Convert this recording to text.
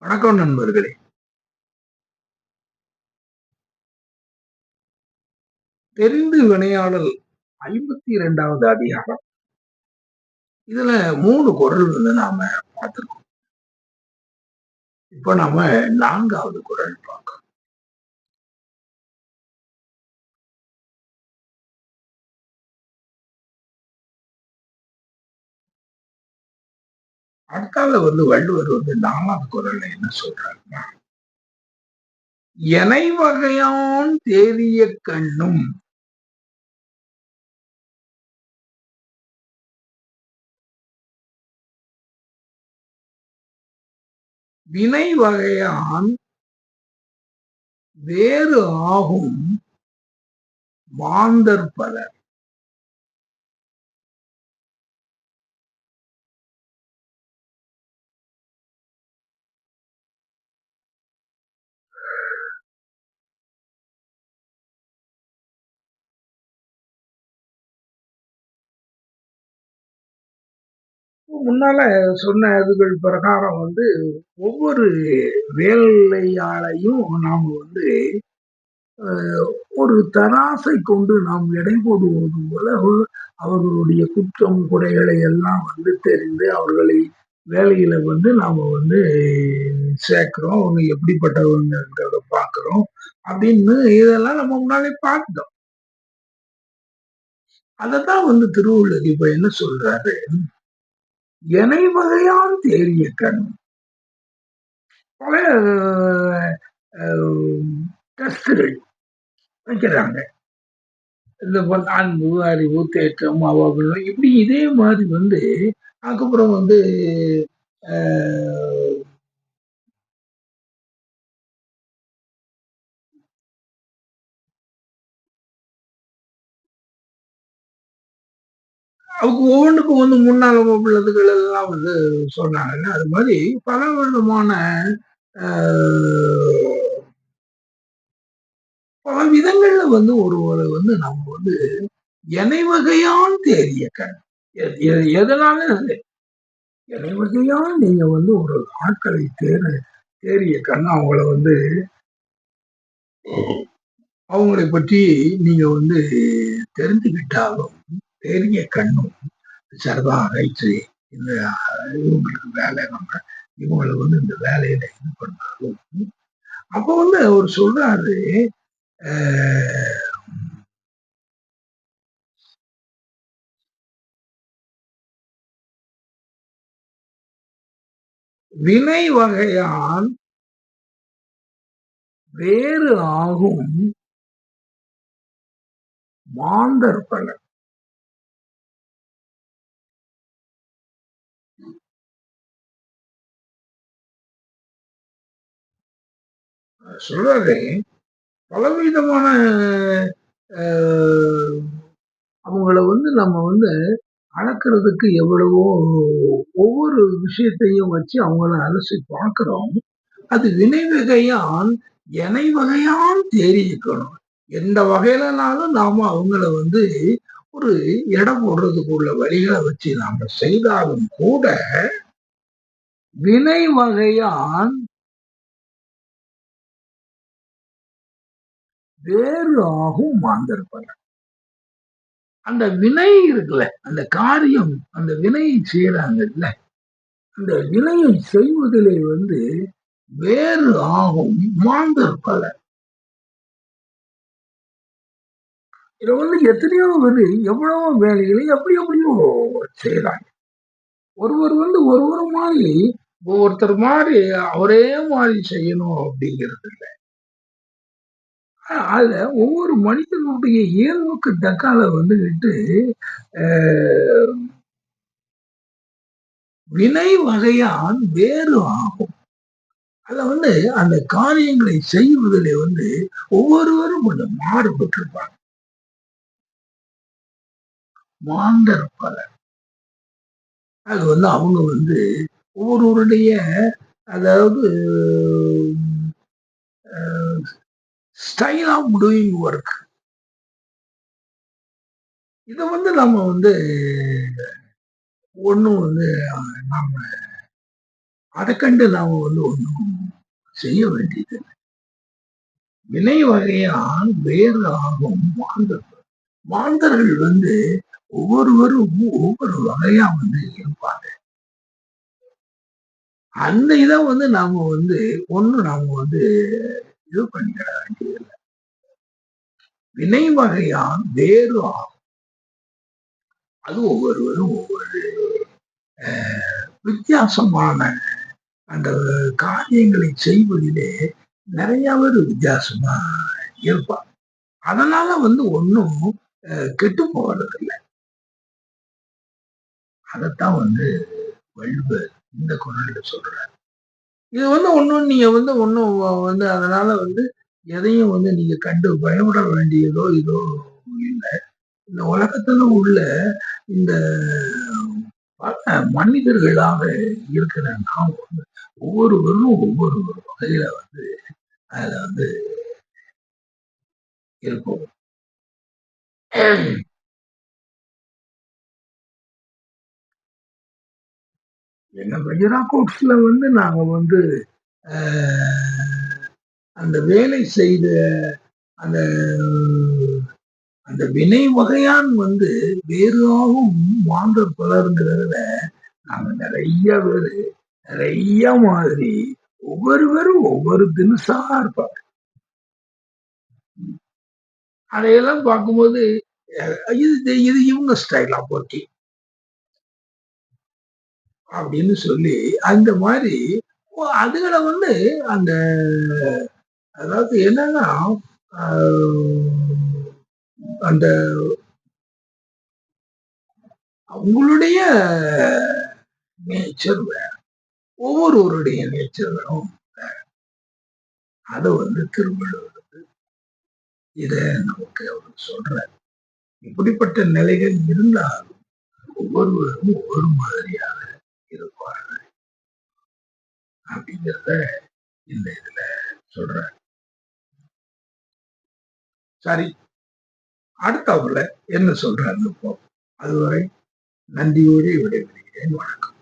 வணக்கம் நண்பர்களே. தெரிந்து வினையாடல் 52வது அதிகாரம். இதுல 3 குறள் நாம பார்த்திருக்கோம். இப்ப நாம 4வது குறள் பார்க்கிறோம். அடுத்தால வள்ளுவர் 4வது குறள்ல என்ன சொல்றாருன்னா, எனை வகையான் தேறிய கண்ணும் வினை வகையான் வேறு ஆகும் மாந்தர் பலர். முன்னால சொன்ன இதுகள் பிரகாரம் ஒவ்வொரு வேலையாளையும் நாம ஒரு தராசை கொண்டு நாம் எடை போடுவது போல அவர்களுடைய குற்றம் குறைகளை எல்லாம் தெரிந்து அவர்களை வேலையில நாம சேர்க்கிறோம். அவங்க எப்படிப்பட்டவங்கிறத பார்க்கிறோம் அப்படின்னு இதெல்லாம் நம்ம முன்னாலே பார்த்தோம். அதத்தான் திருவள்ளுவர் இப்ப என்ன சொல்றாரு, எனை வகையான் தேறிய கண். பல டெஸ்டுகள் வைக்கிறாங்க. இந்த அன்பு, அறிவு, தேற்றம், அவர்களும் இப்படி இதே மாதிரி அதுக்கப்புறம் அவங்க ஒவ்வொன்றுக்கும் முன்னாள் உள்ளதுகள் எல்லாம் சொன்னாங்கல்ல. அது மாதிரி பல விதமான பல விதங்கள்ல ஒருவரை நம்ம எனை வகையான் தேறிய கண். எதனால எனை வகையான் நீங்க ஒரு ஆட்களை தேறிய கண் அவங்களை பற்றி நீங்க தெரிஞ்சுக்கிட்டாலும் தேறிய கண்ணும் சரிதான் ரைட்டு. இந்த இவங்களுக்கு வேலை நம்ம இவங்களை இந்த வேலையில இது பண்ணாலும் அப்ப அவர் சொல்றாரு, வினை வகையான் வேறு ஆகும் மாந்தர் பலர். சொல்றாரு, பலவிதமான அவங்கள நம்ம அளக்கிறதுக்கு எவ்வளவோ ஒவ்வொரு விஷயத்தையும் வச்சு அவங்கள அலசி பார்க்கிறோம். அது வினை வகையான் எனை வகையான் தேறிக்கணும். எந்த வகையிலனாலும் நாம அவங்கள ஒரு இடம் போடுறதுக்குள்ள வழிகளை வச்சு நாம செய்தாலும் கூட வினை வகையான் வேறு ஆகும் மாந்தர் பலர். அந்த வினை இருக்குல்ல, அந்த காரியம், அந்த வினையை செய்யறாங்கல்ல, அந்த வினையை செய்வதிலே வேறு ஆகும் மாந்தர் பலர். இதை எத்தனையோ எவ்வளவோ வேலைகளை எப்படியோ செய்யறாங்க. ஒருவர் ஒருவர் மாதிரி ஒவ்வொருத்தர் மாதிரி அவரே மாதிரி செய்யணும் அப்படிங்கிறது இல்லை. அதுல ஒவ்வொரு மனிதனுடைய இயல்புக்கு தக்கால வினை வகையான் வேறு ஆகும். அத அந்த காரியங்களை செய்வதிலே ஒவ்வொருவரும் கொஞ்சம் மாறுபட்டிருப்பாங்க. மாந்தர் பலர். அது அவங்க ஒவ்வொருவருடைய அதாவது ஸ்டைல் ஆஃப் டூயிங் ஒர்க். இதை நம்ம ஒன்றும் நாம அதை கண்டு நாம ஒன்றும் செய்ய வேண்டியது. வினை வகையால் வேறு ஆகும் மாந்தர்கள். மாந்தர்கள் ஒவ்வொருவரும் ஒவ்வொரு வகையா இருப்பாங்க. அந்த இதை நாம நாம இது பண்ணிக்கிட வேண்டியதில்லை. வினை வகையால் வேறு ஆகும். அது ஒவ்வொருவரும் ஒவ்வொரு வித்தியாசமான அந்த காரியங்களை செய்வதிலே நிறைய பேர் வித்தியாசமா இருப்பாங்க. அதனால ஒன்னும் கெட்டு போறதில்லை. அதைத்தான் வள்ளுவர் இந்த குரல்ல சொல்றாரு. இது ஒன்னும் நீங்க ஒன்னும் அதனால எதையும் நீங்க கண்டு பயப்பட வேண்டியதோ இதோ இல்லை. இந்த உலகத்துல உள்ள இந்த மனிதர்களாக இருக்கிற நாம் ஒவ்வொருவரும் ஒவ்வொரு வகையில அதுல இருப்போம். எங்க பஜரா கோட்ஸ்ல நாங்க அந்த வேலை செய்த அந்த அந்த வினை வகையான் வேறாகவும் மாந்தர் பலருங்கிறதுல நாங்க நிறைய பேரு நிறைய மாதிரி ஒவ்வொருவரும் ஒவ்வொரு தினசா இருப்பாங்க. அதையெல்லாம் பார்க்கும்போது இது இது இவங்க ஸ்டைல் ஆஃப் ஒர்க்கிங் அப்படின்னு சொல்லி அந்த மாதிரி அதுகளை அந்த அதாவது என்னன்னா அந்த அவங்களுடைய நேச்சர் வேற, ஒவ்வொருவருடைய நேச்சர் வேறும் வேற. அதை திருவள்ளுவர் இத நமக்கு அவர் சொல்றார். இப்படிப்பட்ட நிலைகள் இருந்தாலும் ஒவ்வொருவரும் ஒவ்வொரு மாதிரியாக இருப்பார்கள் அப்படிங்கிறத இந்த இதுல சொல்றார். சரி, அடுத்தவங்கள என்ன சொல்றாருன்னு அதுவரை நன்றியோடு விடைபெறுகிறேன். வணக்கம்.